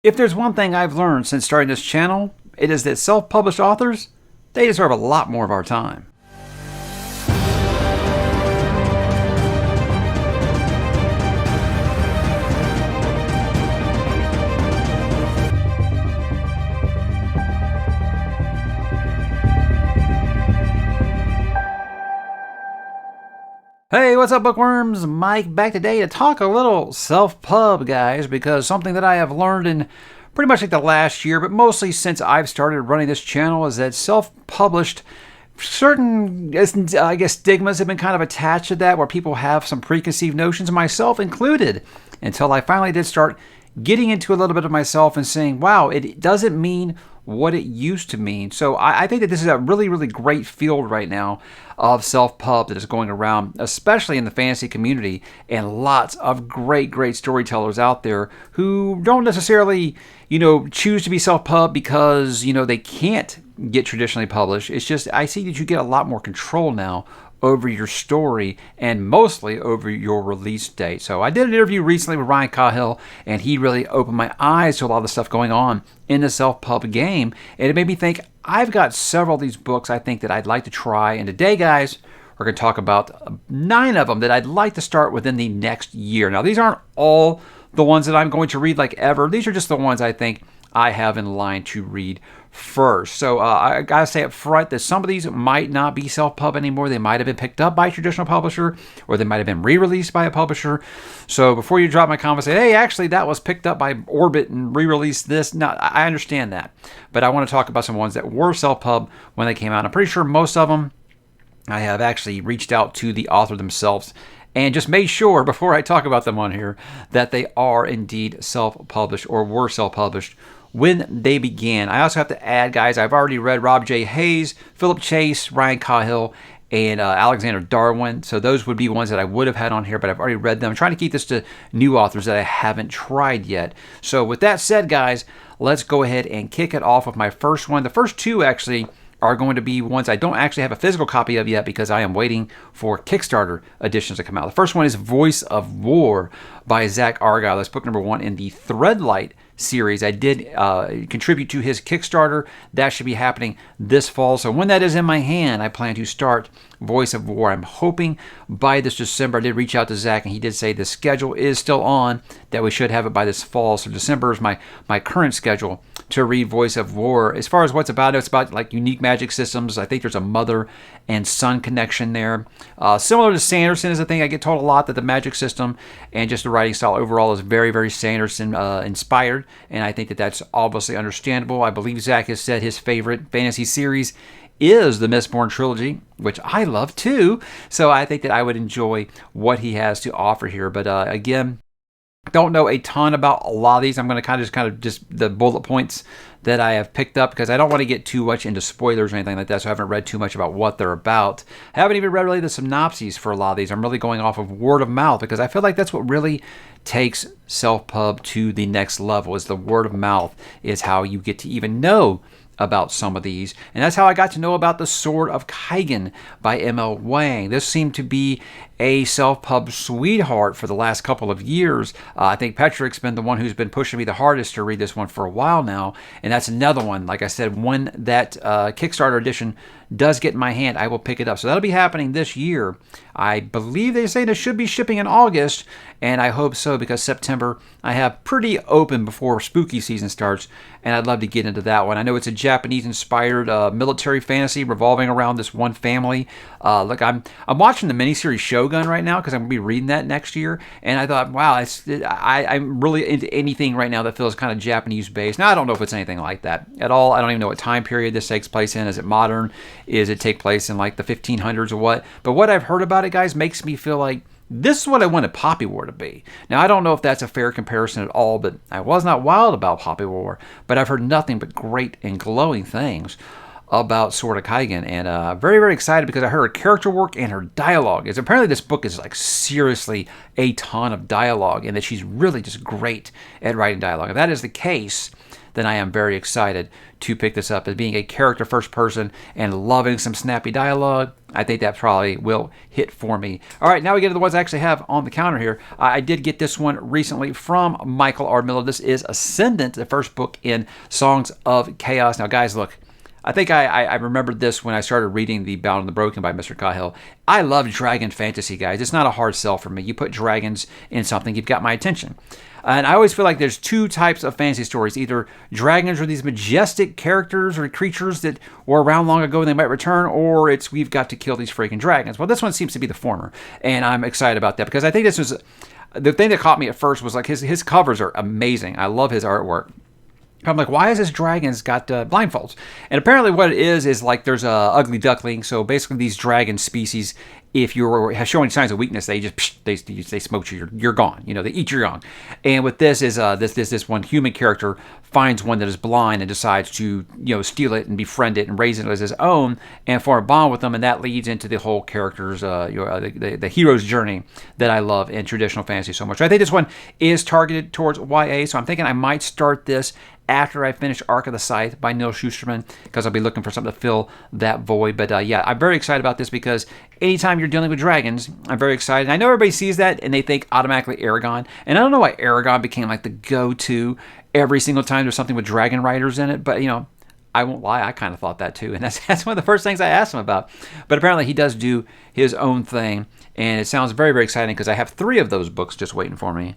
If there's one thing I've learned since starting this channel, it is that self-published authors, they deserve a lot more of our time. Hey, what's up, bookworms? Mike back today to talk a little self-pub, guys, because something that I have learned in pretty much like the last year, but mostly since I've started running this channel, is that self-published, certain, I guess, stigmas have been kind of attached to that, where people have some preconceived notions, myself included, until I finally did start getting into a little bit of myself and saying, wow, it doesn't mean what it used to mean. So I think that this is a really, really great field right now of self-pub that is going around, especially in the fantasy community, and lots of great, great storytellers out there who don't necessarily, choose to be self-pub because, they can't get traditionally published. It's just, I see that you get a lot more control now over your story and mostly over your release date. So I did an interview recently with Ryan Cahill, and he really opened my eyes to a lot of the stuff going on in the self-pub game, and it made me think I've got several of these books I think that I'd like to try. And today, guys, we're going to talk about 9 of them that I'd like to start within the next year. Now, these aren't all the ones that I'm going to read like ever. These are just the ones I think I have in line to read first. So I gotta say up front that some of these might not be self-pub anymore. They might have been picked up by a traditional publisher, or they might have been re-released by a publisher. So before you drop my comment and say, hey, actually that was picked up by Orbit and re-released this, no, I understand that. But I want to talk about some ones that were self-pub when they came out. I'm pretty sure most of them I have actually reached out to the author themselves and just made sure before I talk about them on here that they are indeed self-published or were self-published when they began. I also have to add, guys, I've already read Rob J. Hayes, Philip Chase, Ryan Cahill, and Alexander Darwin. So those would be ones that I would have had on here, but I've already read them. I'm trying to keep this to new authors that I haven't tried yet. So with that said, guys, let's go ahead and kick it off with my first one. The first 2 actually are going to be ones I don't actually have a physical copy of yet because I am waiting for Kickstarter editions to come out. The first one is Voice of War by Zach Argyle. That's book number 1 in the Threadlight series. I did contribute to his Kickstarter. That should be happening this fall. So when that is in my hand, I plan to start Voice of War. I'm hoping by this December. I did reach out to Zach, and he did say the schedule is still on, that we should have it by this fall. So December is my current schedule to read Voice of War. As far as what's about it's about like unique magic systems. I think there's a mother and son connection there. Similar to Sanderson is a thing. I get told a lot that the magic system and just the writing style overall is very, very Sanderson inspired. And I think that that's obviously understandable. I believe Zach has said his favorite fantasy series is the Mistborn Trilogy, which I love too. So I think that I would enjoy what he has to offer here. But again, don't know a ton about a lot of these. I'm going to kind of just the bullet points that I have picked up because I don't want to get too much into spoilers or anything like that, so I haven't read too much about what they're about. I haven't even read really the synopses for a lot of these. I'm really going off of word of mouth because I feel like that's what really takes self-pub to the next level, is the word of mouth is how you get to even know about some of these. And that's how I got to know about the Sword of Keigen by M.L. Wang. This seemed to be a self-pub sweetheart for the last couple of years. I think Patrick's been the one who's been pushing me the hardest to read this one for a while now. And that's another one, like I said, when that Kickstarter edition does get in my hand, I will pick it up. So that'll be happening this year. I believe they say it should be shipping in August, and I hope so because September I have pretty open before spooky season starts, and I'd love to get into that one. I know it's a Japanese-inspired military fantasy revolving around this one family. Look, I'm watching the miniseries Shogun right now because I'm going to be reading that next year, and I thought, wow, I'm really into anything right now that feels kind of Japanese-based. Now, I don't know if it's anything like that at all. I don't even know what time period this takes place in. Is it modern? Is it take place in like the 1500s or what? But what I've heard about it, guys, makes me feel like this is what I wanted Poppy War to be. Now, I don't know if that's a fair comparison at all, but I was not wild about Poppy War, but I've heard nothing but great and glowing things about Sword of Keigen, and very, very excited because I heard her character work and her dialogue. Is apparently this book is like seriously a ton of dialogue, and that she's really just great at writing dialogue. If that is the case, then I am very excited to pick this up. As being a character first person and loving some snappy dialogue, I think that probably will hit for me. All right, now we get to the ones I actually have on the counter here. I did get this one recently from Michael R. Miller. This is Ascendant, the first book in Songs of Chaos. Now, guys, look, I think I remembered this when I started reading The Bound and the Broken by Mr. Cahill. I love dragon fantasy, guys. It's not a hard sell for me. You put dragons in something, you've got my attention. And I always feel like there's two types of fantasy stories. Either dragons are these majestic characters or creatures that were around long ago and they might return, or it's we've got to kill these freaking dragons. Well, this one seems to be the former, and I'm excited about that because I think this was the thing that caught me at first was like his covers are amazing. I love his artwork. I'm like, why has this dragon's got blindfolds? And apparently what it is like there's a ugly duckling. So basically these dragon species, if you're showing signs of weakness, they just they smoke you. You're gone. You know, they eat your young. And with this is this one human character finds one that is blind and decides to steal it and befriend it and raise it as his own and form a bond with them. And that leads into the whole character's the hero's journey that I love in traditional fantasy so much. I think this one is targeted towards YA, so I'm thinking I might start this after I finish Arc of the Scythe by Neil Shusterman, because I'll be looking for something to fill that void. But yeah, I'm very excited about this because anytime you're dealing with dragons, I'm very excited. And I know everybody sees that and they think automatically Aragon. And I don't know why Aragon became like the go-to every single time there's something with dragon riders in it. But, I won't lie, I kind of thought that too. And that's one of the first things I asked him about. But apparently he does do his own thing. And it sounds very, very exciting because I have 3 of those books just waiting for me.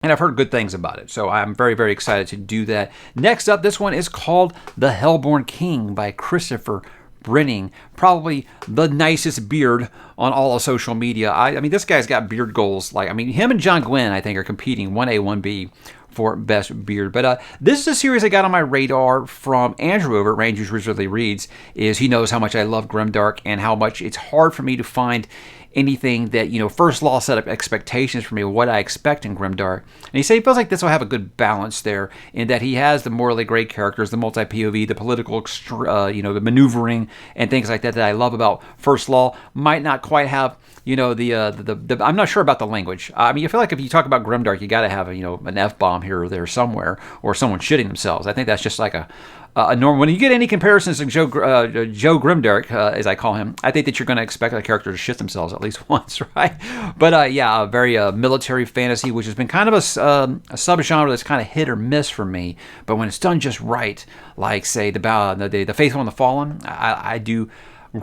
And I've heard good things about it, so I'm very, very excited to do that. Next up, this one is called The Hellborn King by Christopher Brenning. Probably the nicest beard on all of social media. I mean, this guy's got beard goals. Him and John Gwynn, I think, are competing 1A, 1B for best beard. But this is a series I got on my radar from Andrew over at Rangers Wizardly Reads. He knows how much I love Grimdark and how much it's hard for me to find anything that, First Law set up expectations for me, what I expect in Grimdark. And he said he feels like this will have a good balance there in that he has the morally gray characters, the multi-POV, the political, the maneuvering and things like that I love about First Law. Might not quite have, the I'm not sure about the language. I feel like if you talk about Grimdark, you got to have, an F-bomb here or there somewhere, or someone shitting themselves. I think that's just like a normal. When you get any comparisons to Joe Grimdark, as I call him, I think that you're going to expect a character to shit themselves at least once, right? But yeah, a very military fantasy, which has been kind of a subgenre that's kind of hit or miss for me. But when it's done just right, like say the Faithful and the Fallen, I do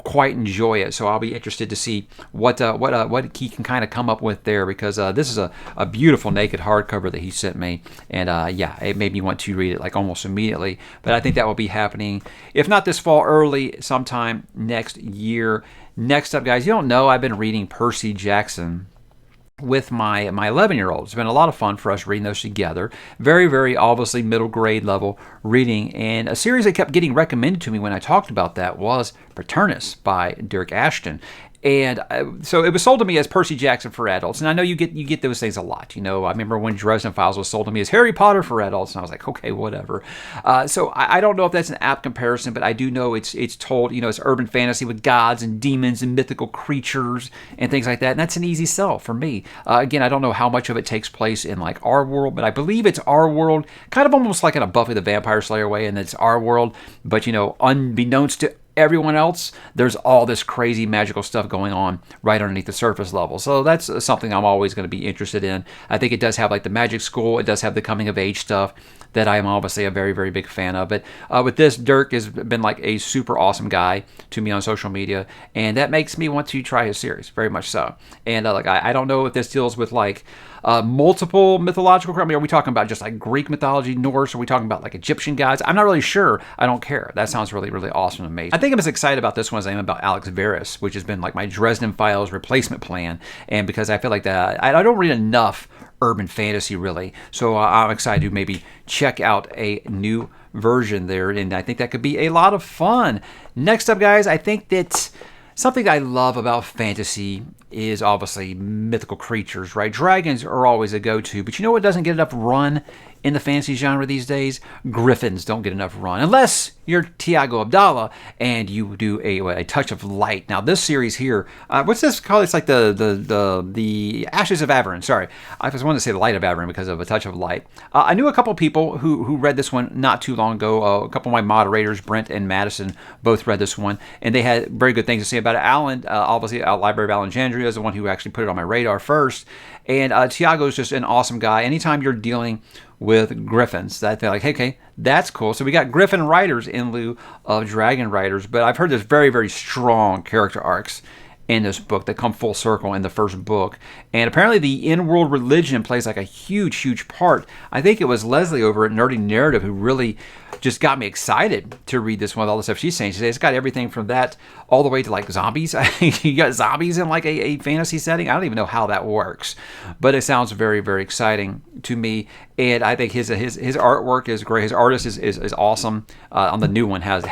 quite enjoy it. So I'll be interested to see what he can kind of come up with there, because this is a beautiful naked hardcover that he sent me, and yeah, it made me want to read it like almost immediately. But I think that will be happening, if not this fall, early sometime next year. Next up, guys, you don't know, I've been reading Percy Jackson with my 11-year-old. It's been a lot of fun for us reading those together. Very, very obviously middle grade level reading. And a series that kept getting recommended to me when I talked about that was Fraternus by Derek Ashton. And so it was sold to me as Percy Jackson for adults. And I know you get those things a lot. I remember when Dresden Files was sold to me as Harry Potter for adults, and I was like, okay, whatever. So I don't know if that's an apt comparison, but I do know it's told, it's urban fantasy with gods and demons and mythical creatures and things like that. And that's an easy sell for me. Again, I don't know how much of it takes place in like our world, but I believe it's our world, kind of almost like in a Buffy the Vampire Slayer way, and it's our world, but unbeknownst to everyone else, there's all this crazy magical stuff going on right underneath the surface level. So that's something I'm always going to be interested in. I think it does have like the magic school. It does have the coming of age stuff that I am obviously a very, very big fan of. But with this, Dirk has been like a super awesome guy to me on social media, and that makes me want to try his series, very much so. And I don't know if this deals with like multiple mythological. Are we talking about just like Greek mythology, Norse? Are we talking about like Egyptian gods? I'm not really sure. I don't care. That sounds really, really awesome to me. I think I'm as excited about this one as I am about Alex Verus, which has been like my Dresden Files replacement plan. And because I feel like that I don't read enough urban fantasy really, so I'm excited to maybe check out a new version there, and I think that could be a lot of fun. Next up, guys, I think that Something I love about fantasy is obviously mythical creatures, right? Dragons are always a go-to, but you know what doesn't get enough run in the fantasy genre these days? Griffins don't get enough run, unless you're Tiago Abdallah and you do a touch of light. Now this series here, what's this called? It's like the Ashes of Averin. Sorry, I just wanted to say the Light of Averin because of a touch of light. I knew a couple people who read this one not too long ago. A couple of my moderators, Brent and Madison, both read this one, and they had very good things to say about it. Alan, obviously, Library of Alexandria is the one who actually put it on my radar first, and Tiago's just an awesome guy. Anytime you're dealing with griffins, that they're like, hey, okay, that's cool. So we got griffin riders in lieu of dragon riders, but I've heard there's very, very strong character arcs in this book that come full circle in the first book. And apparently the in-world religion plays like a huge, huge part. I think it was Leslie over at Nerdy Narrative who really just got me excited to read this one with all the stuff she's saying. She says it's got everything from that all the way to like zombies. You got zombies in like a fantasy setting. I don't even know how that works, but it sounds very, very exciting to me. And I think his artwork is great. His artist is awesome. On the new one actually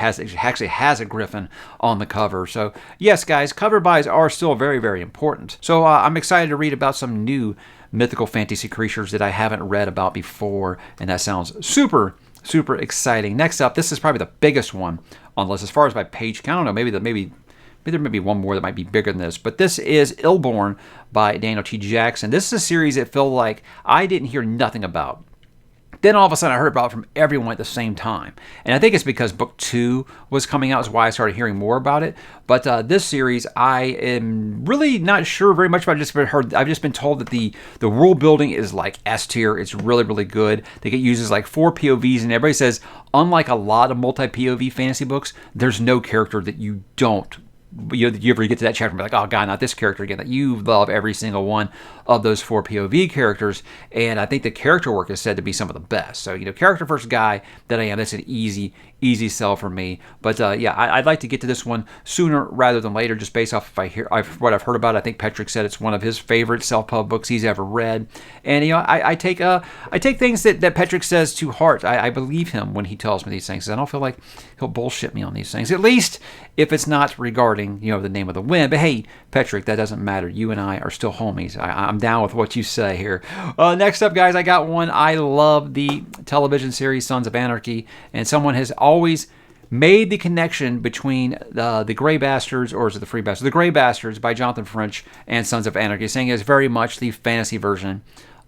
has a griffin on the cover. So yes, guys, cover buys are still very, very important. So I'm excited to read about some new mythical fantasy creatures that I haven't read about before, and that sounds super, super exciting. Next up, this is probably the biggest one on the list as far as my page count. I don't know, maybe there may be one more that might be bigger than this, but this is Illborn by Daniel T. Jackson. This is a series that felt like I didn't hear nothing about. Then all of a sudden I heard about it from everyone at the same time. And I think it's because book 2 was coming out is why I started hearing more about it. But this series, I am really not sure very much about it. I've just been told that the world building is like S tier. It's really, really good. They get uses like 4 POVs, and everybody says, unlike a lot of multi-POV fantasy books, there's no character that you don't. You ever get to that chapter and be like, oh God, not this character again. That you love every single one of those 4 POV characters. And I think the character work is said to be some of the best. So, character first guy that I am, that's an easy sell for me. But yeah, I'd like to get to this one sooner rather than later, just based off what I've heard about it. I think Patrick said it's one of his favorite self-pub books he's ever read. And I take things that Patrick says to heart. I believe him when he tells me these things. I don't feel like he'll bullshit me on these things. At least if it's not regarding the name of the wind. But hey, Patrick, that doesn't matter. You and I are still homies. I'm down with what you say here. Next up, guys, I got one. I love the television series Sons of Anarchy, and someone has always made the connection between the Grey Bastards, or is it the Free Bastards? The Grey Bastards by Jonathan French and Sons of Anarchy, saying it's very much the fantasy version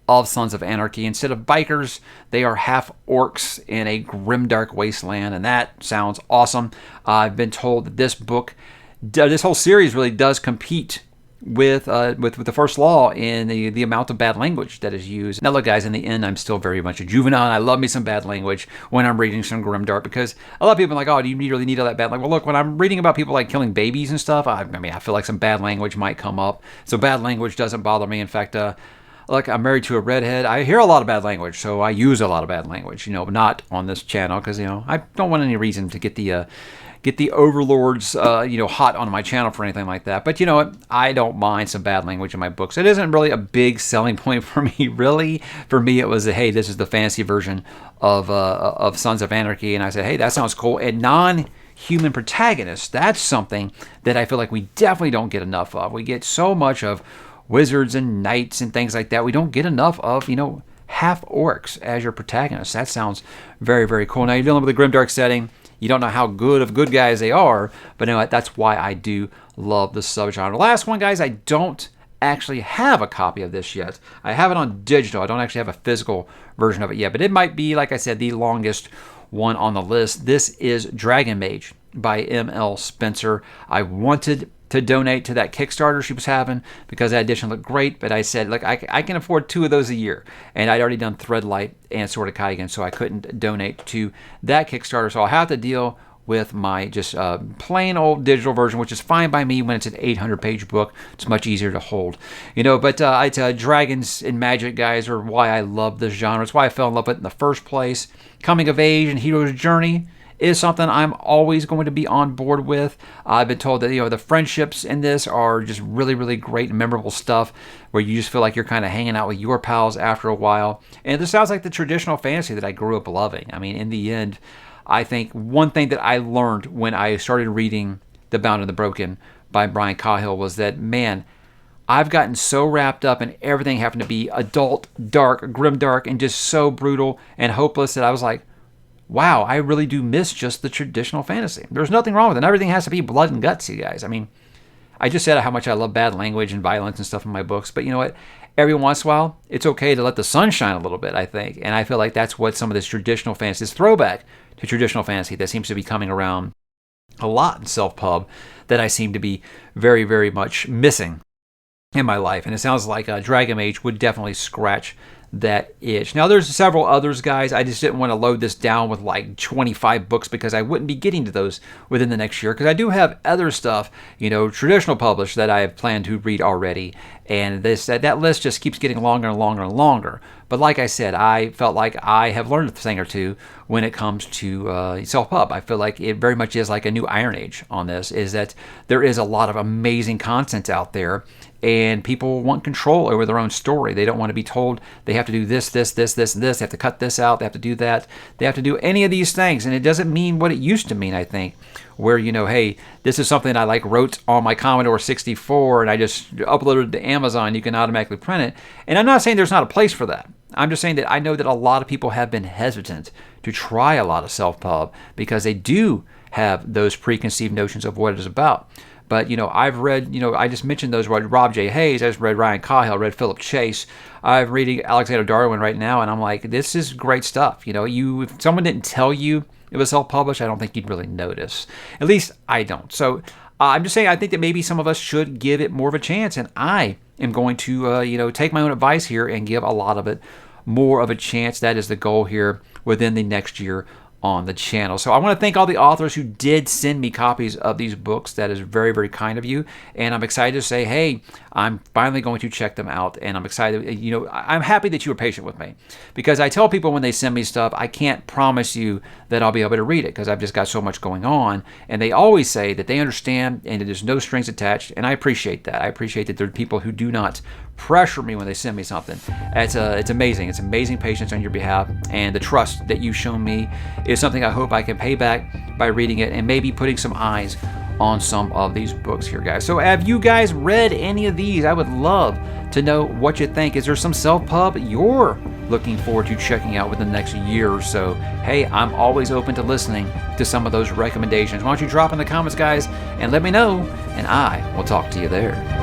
of Sons of Anarchy. Instead of bikers, they are half orcs in a grimdark wasteland, and that sounds awesome. I've been told that this whole series really does compete with the first law in the amount of bad language that is used. Now look, guys, in the end, I'm still very much a juvenile, and I love me some bad language when I'm reading some grimdark, because a lot of people are like, oh, do you really need all that bad language? Well, look, when I'm reading about people like killing babies and stuff, I feel like some bad language might come up. So bad language doesn't bother me. In fact, look, I'm married to a redhead. I hear a lot of bad language, so I use a lot of bad language, not on this channel, because, I don't want any reason to get the overlords, hot on my channel for anything like that. But you know what? I don't mind some bad language in my books. It isn't really a big selling point for me, really. For me, it was, hey, this is the fantasy version of Sons of Anarchy. And I said, hey, that sounds cool. And non-human protagonists, that's something that I feel like we definitely don't get enough of. We get so much of wizards and knights and things like that. We don't get enough of, half orcs as your protagonists. That sounds very, very cool. Now, you're dealing with a grimdark setting. You don't know how good of good guys they are, but that's why I do love the subgenre. Last one, guys, I don't actually have a copy of this yet. I have it on digital. I don't actually have a physical version of it yet, but it might be, like I said, the longest one on the list. This is Dragon Mage by M.L. Spencer. I wanted to donate to that Kickstarter she was having because that edition looked great, but I said, look, I can afford 2 of those a year, and I'd already done Threadlight and Sword of Keigen, so I couldn't donate to that Kickstarter, so I'll have to deal with my just plain old digital version, which is fine by me when it's an 800-page book. It's much easier to hold, but dragons and magic, guys, are why I love this genre. It's why I fell in love with it in the first place. Coming of age and hero's journey is something I'm always going to be on board with. I've been told that the friendships in this are just really, really great and memorable stuff, where you just feel like you're kind of hanging out with your pals after a while. And this sounds like the traditional fantasy that I grew up loving. In the end, I think one thing that I learned when I started reading The Bound and the Broken by Brian Cahill was that, man, I've gotten so wrapped up in everything having to be adult, dark, grimdark, and just so brutal and hopeless that I was like, wow, I really do miss just the traditional fantasy. There's nothing wrong with it. Everything has to be blood and guts, you guys. I mean, I just said how much I love bad language and violence and stuff in my books, but you know what? Every once in a while, it's okay to let the sun shine a little bit, I think. And I feel like that's what some of this traditional fantasy, this throwback to traditional fantasy that seems to be coming around a lot in self-pub, that I seem to be very, very much missing in my life. And it sounds like Dragon Mage would definitely scratch that itch. Now, there's several others, guys. I just didn't want to load this down with like 25 books because I wouldn't be getting to those within the next year, because I do have other stuff, traditional published that I have planned to read already. And that list just keeps getting longer and longer and longer. But like I said, I felt like I have learned a thing or two when it comes to self-pub. I feel like it very much is like a new Iron Age on this, is that there is a lot of amazing content out there, and people want control over their own story. They don't want to be told they have to do this, this, this, this, and this. They have to cut this out. They have to do that. They have to do any of these things. And it doesn't mean what it used to mean, I think, where, hey, this is something I wrote on my Commodore 64 and I just uploaded it to Amazon. You can automatically print it. And I'm not saying there's not a place for that. I'm just saying that I know that a lot of people have been hesitant to try a lot of self-pub because they do have those preconceived notions of what it is about. But, I've read, I just mentioned those, Rob J. Hayes, I just read Ryan Cahill, read Philip Chase. I'm reading Alexander Darwin right now, and I'm like, this is great stuff. If someone didn't tell you it was self-published, I don't think you'd really notice. At least I don't. So I'm just saying, I think that maybe some of us should give it more of a chance, and I am going to, take my own advice here and give a lot of it more of a chance. That is the goal here within the next year on the channel. So I want to thank all the authors who did send me copies of these books. That is very, very kind of you. And I'm excited to say, hey, I'm finally going to check them out. And I'm excited. I'm happy that you were patient with me, because I tell people when they send me stuff, I can't promise you that I'll be able to read it because I've just got so much going on. And they always say that they understand and that there's no strings attached. And I appreciate that. I appreciate that there are people who do not pressure me when they send me something. It's amazing. It's amazing patience on your behalf, and the trust that you've shown me is something I hope I can pay back by reading it and maybe putting some eyes on some of these books here, guys. So have you guys read any of these? I would love to know what you think. Is there some self-pub you're looking forward to checking out within the next year or so? Hey, I'm always open to listening to some of those recommendations. Why don't you drop in the comments, guys, and let me know, and I will talk to you there.